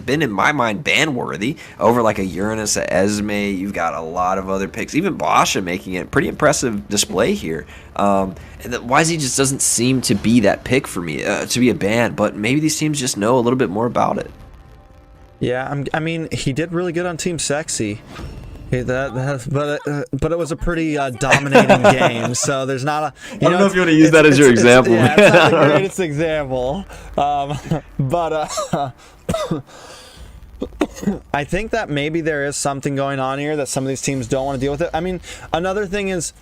been, in my mind, ban-worthy over like a Uranus, a Esme. You've got a lot of other picks. Even Basha making it pretty impressive display here. And the YZ just doesn't seem to be that pick for me to be a ban, but maybe these teams just know a little bit more about it. Yeah, I mean, he did really good on Team Sexy. But it was a pretty dominating game, so there's not a... I don't know if you want to use that as your example. Yeah, it's not the greatest example. I think that maybe there is something going on here that some of these teams don't want to deal with it. I mean, another thing is,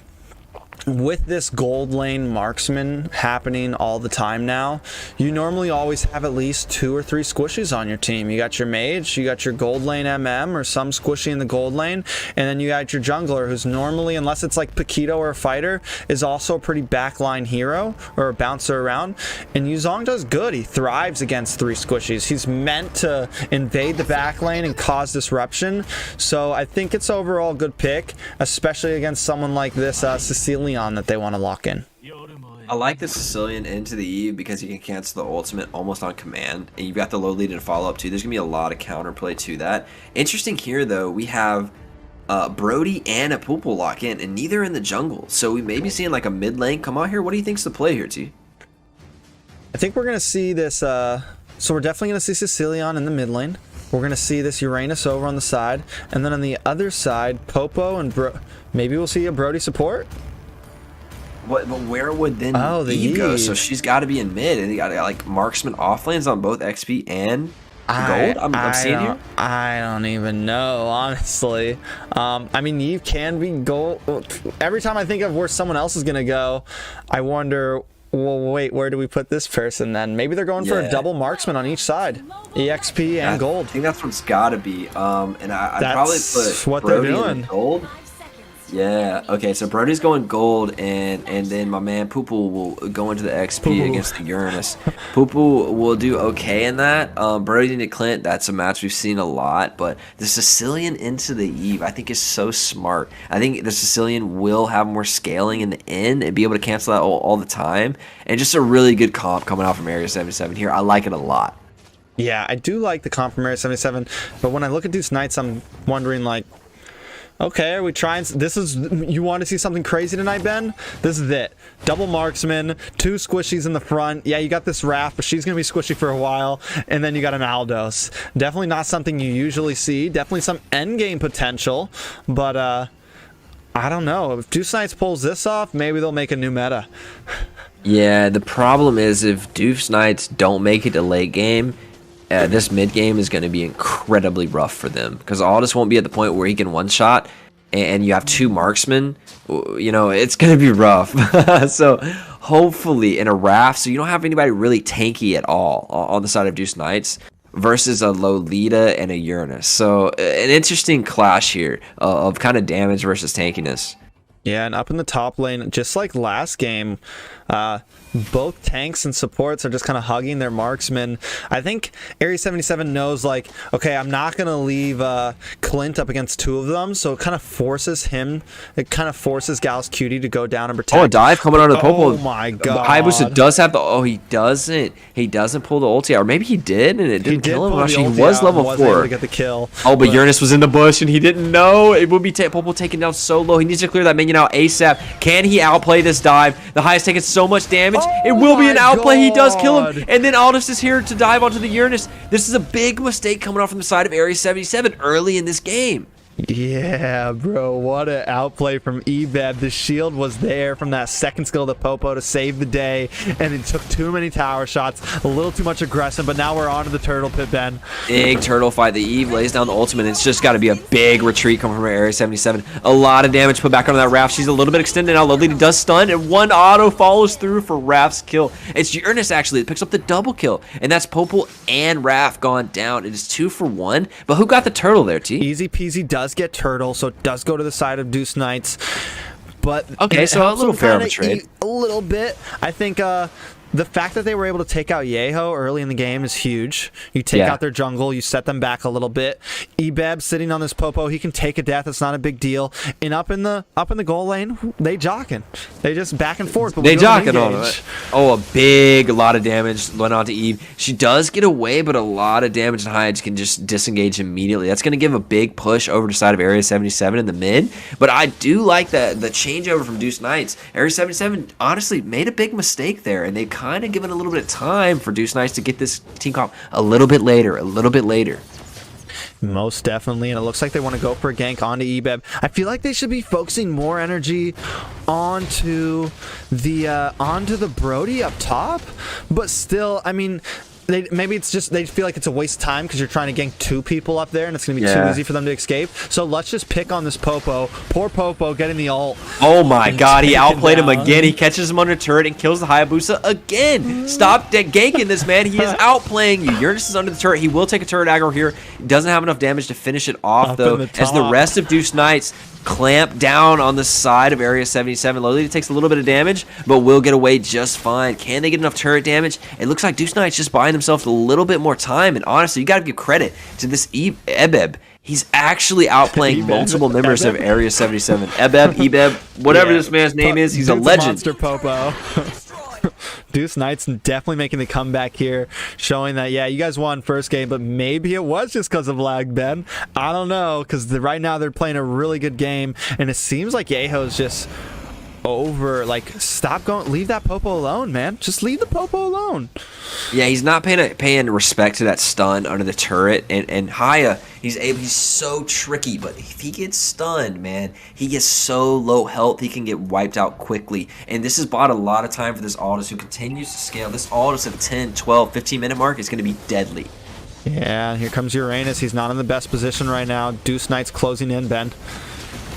with this gold lane marksman happening all the time now, you normally always have at least 2 or 3 squishies on your team. You got your mage, you got your gold lane MM or some squishy in the gold lane, and then you got your jungler, who's normally, unless it's like Paquito or a fighter, is also a pretty backline hero or a bouncer around. And Yuzong does good. He thrives against 3 squishies. He's meant to invade the back lane and cause disruption. So I think it's overall a good pick, especially against someone like this Sicilian that they want to lock in. I like the Sicilian into the Eve because you can cancel the ultimate almost on command, and you've got the low lead to follow up too. There's gonna be a lot of counterplay to that. Interesting here though, we have Brody and a Poople lock in, and neither in the jungle, so we may be seeing like a mid lane come out here. What do you think's the play here, T? I think we're gonna see this. So we're definitely gonna see Sicilian in the mid lane. We're gonna see this Uranus over on the side, and then on the other side, Popo and maybe we'll see a Brody support. But where would then the Eve go? Eve. So she's got to be in mid, and you got like marksman off lanes on both XP and gold. I'm seeing here. I don't even know, honestly. I mean, Eve can be gold. Every time I think of where someone else is gonna go, I wonder, well, wait, where do we put this person then? Maybe they're going for a double marksman on each side, EXP and gold. I think that's what's got to be. And I'd probably put what Brody they're doing. in gold. Yeah, okay, so Brody's going gold, and then my man Poople will go into the XP against the Uranus. Poople will do okay in that. Brody into Clint, that's a match we've seen a lot, but the Sicilian into the Eve, I think, is so smart. I think the Sicilian will have more scaling in the end and be able to cancel that all the time, and just a really good comp coming out from Area 77 here. I like it a lot. Yeah, I do like the comp from Area 77, but when I look at Deuce Knights, I'm wondering, like, okay, are we trying? This is, you want to see something crazy tonight, Ben? This is it. Double marksman, 2 squishies in the front. Yeah, you got this Raph, but she's going to be squishy for a while. And then you got an Aldos. Definitely not something you usually see. Definitely some endgame potential. But, I don't know. If Deuce Knights pulls this off, maybe they'll make a new meta. Yeah, the problem is if Deuce Knights don't make it to late game, this mid game is going to be incredibly rough for them because Aldous won't be at the point where he can one shot, and you have 2 marksmen. You know, it's going to be rough. So hopefully in a Raph, so you don't have anybody really tanky at all on the side of Deuce Knights versus a Lolita and a Uranus. So an interesting clash here of kind of damage versus tankiness. Yeah, and up in the top lane, just like last game, both tanks and supports are just kind of hugging their marksmen. I think Area 77 knows, like, okay, I'm not going to leave Clint up against 2 of them, so it kind of forces Gauss Cutie to go down and protect. Oh, a dive coming out of the Popo. Oh my god. Hayabusa does have the, he doesn't pull the ulti out, or maybe he did and it didn't kill him. Actually, he was level 4. Able to get the kill. Oh, but Uranus was in the bush and he didn't know. It would be Popo taken down so low. He needs to clear that minion out ASAP. Can he outplay this dive? The Haya's taking so much damage. It will be an outplay. He does kill him. And then Aldous is here to dive onto the Uranus. This is a big mistake coming off from the side of Area 77 early in this game. Yeah, bro, what an outplay from Ebeb. The shield was there from that second skill of the Popo to save the day, and it took too many tower shots, a little too much aggression, but now we're on to the turtle pit, Ben. Big turtle fight. The Eve lays down the ultimate, and it's just got to be a big retreat coming from Area 77. A lot of damage put back onto that Raph. She's a little bit extended now. Lolita does stun, and 1 auto follows through for Raph's kill. It's Uranus, actually, that picks up the double kill, and that's Popol and Raph gone down. It is 2 for 1, but who got the turtle there, T? Easy peasy does get turtle, so it does go to the side of Deuce Knights, but okay, so a little fair of a trade. A little bit. I think the fact that they were able to take out Yeho early in the game is huge. You take out their jungle, you set them back a little bit. Ebeb sitting on this Popo, he can take a death. It's not a big deal. And up in the goal lane, they jocking. They just back and forth. But they jocking on it. Oh, a lot of damage went on to Eve. She does get away, but a lot of damage, and Hyde can just disengage immediately. That's going to give a big push over to the side of Area 77 in the mid. But I do like the changeover from Deuce Knights. Area 77 honestly made a big mistake there, and they kind of given a little bit of time for Deuce Knights to get this team comp a little bit later. Most definitely, and it looks like they want to go for a gank onto Ebeb. I feel like they should be focusing more energy onto the Brody up top, but still, I mean, maybe it's just they feel like it's a waste of time because you're trying to gank 2 people up there and it's going to be too easy for them to escape. So let's just pick on this Popo. Poor Popo getting the ult. Oh my god, he outplayed him again. He catches him under turret and kills the Hayabusa again. Stop ganking this man. He is outplaying you. Uranus is under the turret. He will take a turret aggro here. Doesn't have enough damage to finish it off though, as the rest of Deuce Knights clamp down on the side of Area 77. Lolita takes a little bit of damage, but will get away just fine. Can they get enough turret damage? It looks like Deuce Knight's just buying himself a little bit more time, and honestly, you got to give credit to this Ebeb. He's actually outplaying multiple members of Area 77. Ebeb, whatever this man's name is, he's a legend. Monster Popo. Deuce Knights definitely making the comeback here, showing that, yeah, you guys won first game, but maybe it was just because of lag, Ben. I don't know, because right now they're playing a really good game, and it seems like Yeho's just over. Like, stop going, leave that Popo alone, man. Just leave the Popo alone. Yeah, he's not paying respect to that stun under the turret, and Haya, he's so tricky, but if he gets stunned, man, he gets so low health, he can get wiped out quickly, and this has bought a lot of time for this Aldous, who continues to scale. This Aldous at 10, 12, 15 minute mark is going to be deadly. Yeah, and here comes Uranus. He's not in the best position right now. Deuce Knight's closing in, Ben.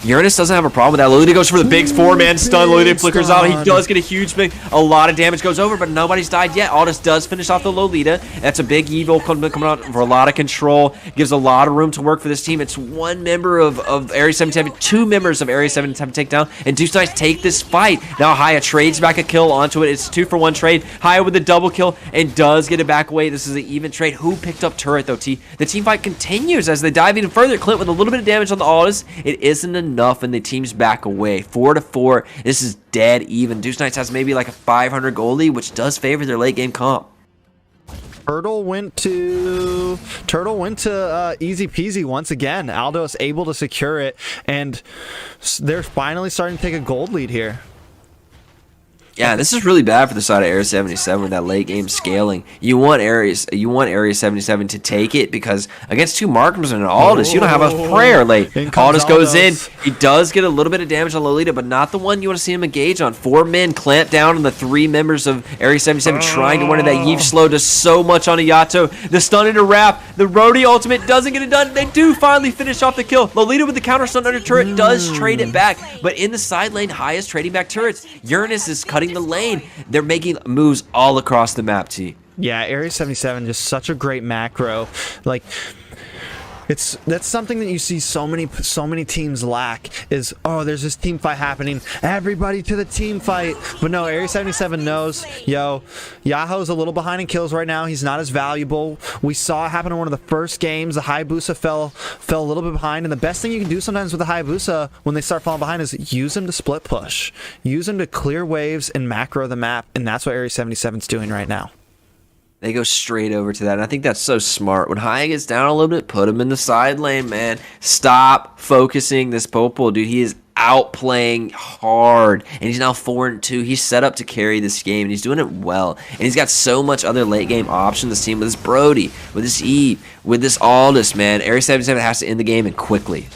Uranus doesn't have a problem with that. Lolita goes for the big 4-man stun. Lolita flickers out. He does get a huge big. A lot of damage goes over, but nobody's died yet. Aldous does finish off the Lolita. That's a big evil coming out for a lot of control. Gives a lot of room to work for this team. It's 1 member of Area 77, 2 members of Area 77 take down, and Deuce Knights take this fight. Now Haya trades back a kill onto it. It's a 2-for-1 trade. Haya with a double kill and does get it back away. This is an even trade. Who picked up turret though, T? The team fight continues as they dive even further. Clint with a little bit of damage on the Aldous. It isn't enough, and the team's back away. 4-4. This is dead even. Deuce Knights has maybe like a 500 goal lead, which does favor their late game comp. Turtle went to easy peasy once again. Aldo's able to secure it, and they're finally starting to take a gold lead here. Yeah, this is really bad for the side of Area 77 with that late game scaling. You want Area 77 to take it because against 2 marksmen and Aldous, you don't have a prayer late. Aldous goes in. He does get a little bit of damage on Lolita, but not the one you want to see him engage on. 4 men clamp down on the 3 members of Area 77 trying to win it. That Yves slow does so much on Ayato. The stun into Wrap. The Rhodey ultimate doesn't get it done. They do finally finish off the kill. Lolita with the counter stun under turret does trade it back, but in the side lane, Haya's trading back turrets. Uranus is cutting the lane. They're making moves all across the map, T. Yeah, Area 77 just such a great macro. Like, that's something that you see so many teams lack is, oh, there's this team fight happening, everybody to the team fight. But no, Area 77 knows, yo, Yaho's a little behind in kills right now. He's not as valuable. We saw it happen in one of the first games. The Hayabusa fell a little bit behind, and the best thing you can do sometimes with the Hayabusa when they start falling behind is use them to split push. Use them to clear waves and macro the map, and that's what Area 77's doing right now. They go straight over to that, and I think that's so smart. When Haya gets down a little bit, put him in the side lane, man. Stop focusing this Popo, dude. He is outplaying hard, and he's now 4-2. He's set up to carry this game, and he's doing it well. And he's got so much other late game option. This team with this Brody, with this Eve, with this Aldous, man. Area 77 has to end the game and quickly.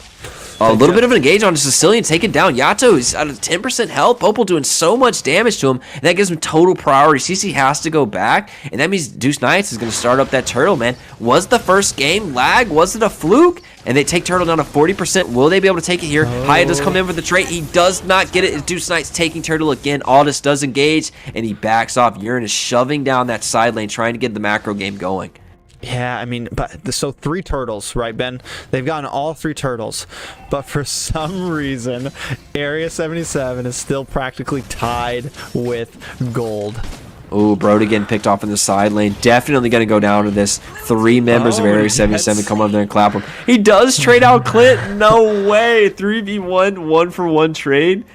A little bit of an engage on Sicilian, take it down. Yato is at a 10% health. Popo doing so much damage to him, and that gives him total priority. CC has to go back, and that means Deuce Knights is going to start up that turtle, man. Was the first game lag? Was it a fluke? And they take turtle down to 40%. Will they be able to take it here? Haya does come in for the trade. He does not get it. It's Deuce Knights taking turtle again. Aldous does engage, and he backs off. Uranus shoving down that side lane, trying to get the macro game going. Yeah, I mean, so 3 turtles, right, Ben? They've gotten all 3 turtles, but for some reason, Area 77 is still practically tied with gold. Oh, Brody getting picked off in the side lane. Definitely going to go down to this. 3 members of Area 77 come over there and clap him. He does trade out Clint. No way. 3v1, 1-for-1 trade.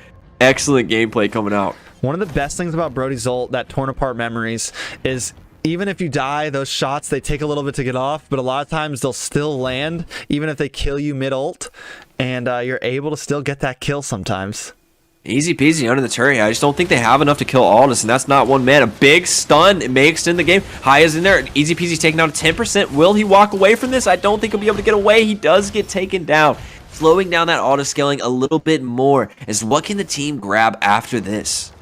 Excellent gameplay coming out. One of the best things about Brody's ult that torn apart memories is even if you die, those shots, they take a little bit to get off, but a lot of times they'll still land, even if they kill you mid-ult, and you're able to still get that kill sometimes. Easy peasy under the turret. I just don't think they have enough to kill Aldous, and that's not one man. A big stun. It may extend the game. Haya's in there. Easy peasy taking out a 10%. Will he walk away from this? I don't think he'll be able to get away. He does get taken down. Slowing down that auto-scaling a little bit more is what can the team grab after this?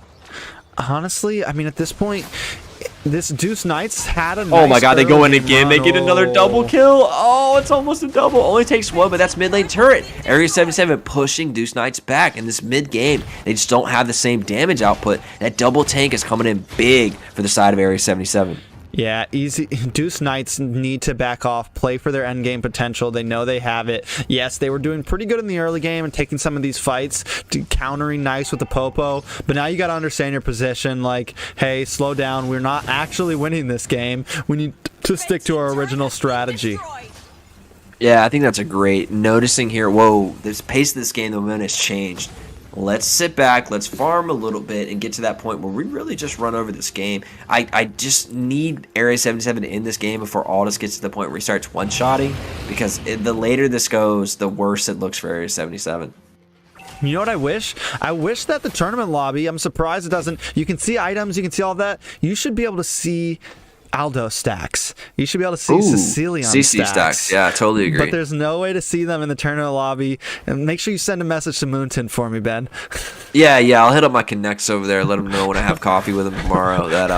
Honestly, I mean, at this point, this Deuce Knights had a nice oh my god, they go in again. run. They get another double kill. Oh, it's almost a double. Only takes 1, but that's mid lane turret. Area 77 pushing Deuce Knights back in this mid game. They just don't have the same damage output. That double tank is coming in big for the side of Area 77. Yeah, easy. Deuce Knights need to back off, play for their endgame potential. They know they have it. Yes, they were doing pretty good in the early game and taking some of these fights, countering nice with the Popo. But now you got to understand your position. Like, hey, slow down. We're not actually winning this game. We need to stick to our original strategy. Yeah, I think that's a great noticing here. Whoa, the pace of this game, the momentum has changed. Let's sit back, let's farm a little bit and get to that point where we really just run over this game. I just need Area 77 to end this game before Aldous gets to the point where he starts one-shotting, because the later this goes, the worse it looks for Area 77. You know what I wish? I wish that the tournament lobby, I'm surprised it doesn't, you can see items, you can see all that. You should be able to see Aldo stacks. You should be able to see Sicilian CC stacks. Yeah, totally agree. But there's no way to see them in the tournament lobby. And make sure you send a message to Moonton for me, Ben. Yeah, I'll hit up my connects over there. Let them know when I have coffee with them tomorrow that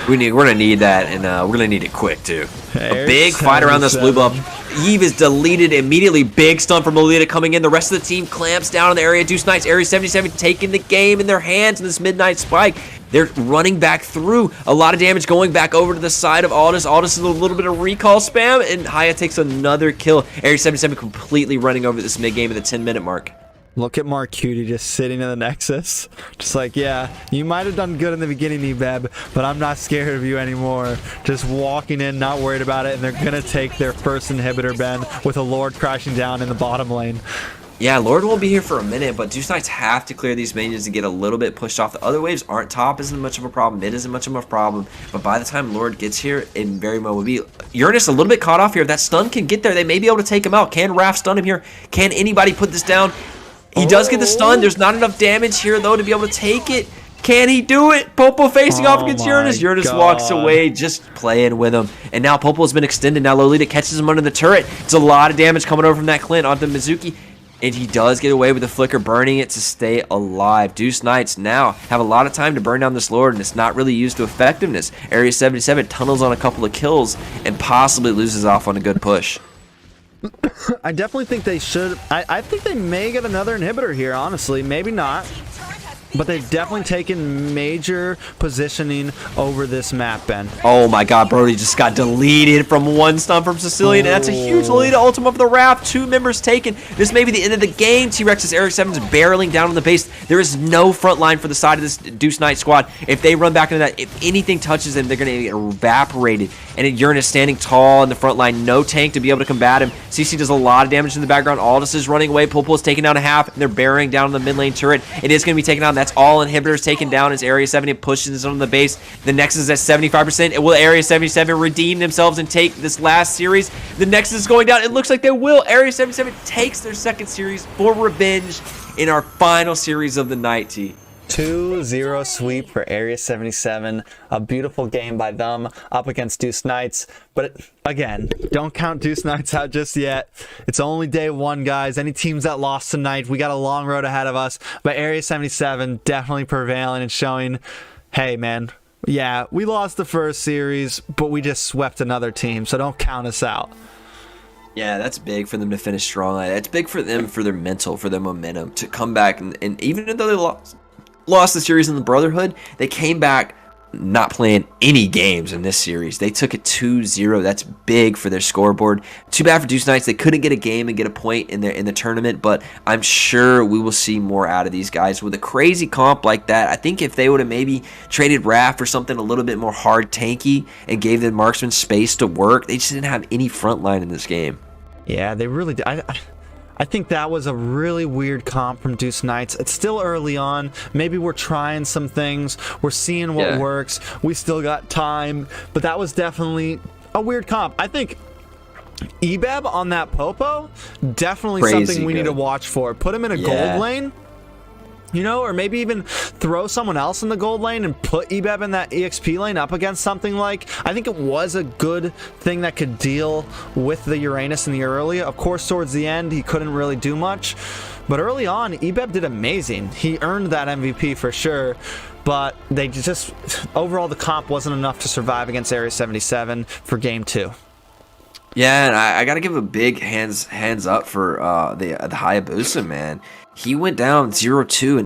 we're gonna need that, and we're gonna need it quick too. A big fight around this blue buff. Eve is deleted immediately. Big stun from Lolita coming in. The rest of the team clamps down on the area. Deuce Knights, Area 77 taking the game in their hands in this midnight spike. They're running back through. A lot of damage going back over to the side of Aldous. Aldous is a little bit of recall spam, and Haya takes another kill. Area 77 completely running over this mid game at the 10-minute mark. Look at Mark Cutie just sitting in the Nexus. Just like, yeah, you might have done good in the beginning, Ebeb, but I'm not scared of you anymore. Just walking in, not worried about it, and they're going to take their first inhibitor, Ben, with a Lord crashing down in the bottom lane. Yeah, Lord won't be here for a minute, but Deuce Knights have to clear these minions to get a little bit pushed off. The other waves aren't top, isn't much of a problem. Mid isn't much of a problem, but by the time Lord gets here, it very well will be. Uranus a little bit caught off here. If that stun can get there, they may be able to take him out. Can Raph stun him here? Can anybody put this down? He does get the stun. There's not enough damage here, though, to be able to take it. Can he do it? Popo facing off against Uranus. Uranus walks away, just playing with him. And now Popo's been extended. Now Lolita catches him under the turret. It's a lot of damage coming over from that Clint onto Mizuki. And he does get away with the flicker, burning it to stay alive. Deuce Knights now have a lot of time to burn down this Lord, and it's not really used to effectiveness. Area 77 tunnels on a couple of kills and possibly loses off on a good push. I definitely think they should. I think they may get another inhibitor here, honestly. Maybe not. But they've definitely taken major positioning over this map, Ben. Oh my god, Brody just got deleted from one stun from Sicilian. And that's a huge Lolita ultimate of the Raph. 2 members taken. This may be the end of the game. T-Rex's Area 7 is barreling down on the base. There is no front line for the side of this Deuce Knight squad. If they run back into that, if anything touches them, they're going to get evaporated. And Uranus standing tall in the front line. No tank to be able to combat him. CC does a lot of damage in the background. Aldous is running away. Popo is taking down a half, and they're burying down on the mid lane turret. It is going to be taken down. That's all inhibitors taken down as Area 70 pushes on the base. The Nexus is at 75%. Will Area 77 redeem themselves and take this last series? The Nexus is going down. It looks like they will. Area 77 takes their second series for revenge in our final series of the night, T. 2-0 sweep for Area 77. A beautiful game by them up against Deuce Knights. But again, don't count Deuce Knights out just yet. It's only day 1, guys. Any teams that lost tonight, we got a long road ahead of us. But Area 77 definitely prevailing and showing, hey, man, yeah, we lost the first series, but we just swept another team. So don't count us out. Yeah, that's big for them to finish strong. That's big for them, for their mental, for their momentum, to come back. And even though they lost the series in the Brotherhood, they came back not playing any games in this series. They took it 2-0. That's big for their scoreboard. Too bad for Deuce Knights. They couldn't get a game and get a point in the tournament, but I'm sure we will see more out of these guys. With a crazy comp like that, I think if they would have maybe traded Raph for something a little bit more hard tanky and gave the marksman space to work, they just didn't have any front line in this game. Yeah, they really did. I think that was a really weird comp from Deuce Knights. It's still early on. Maybe we're trying some things. We're seeing what works. We still got time. But that was definitely a weird comp. I think Ebeb on that Popo, definitely Crazy something we good. need to watch for. Put him in a gold lane. You know, or maybe even throw someone else in the gold lane and put Ebeb in that EXP lane up against something like... I think it was a good thing that could deal with the Uranus in the early. Of course, towards the end, he couldn't really do much. But early on, Ebeb did amazing. He earned that MVP for sure. But they just... Overall, the comp wasn't enough to survive against Area 77 for Game 2. Yeah, and I got to give a big hands up for the Hayabusa, man. He went down 0-2 in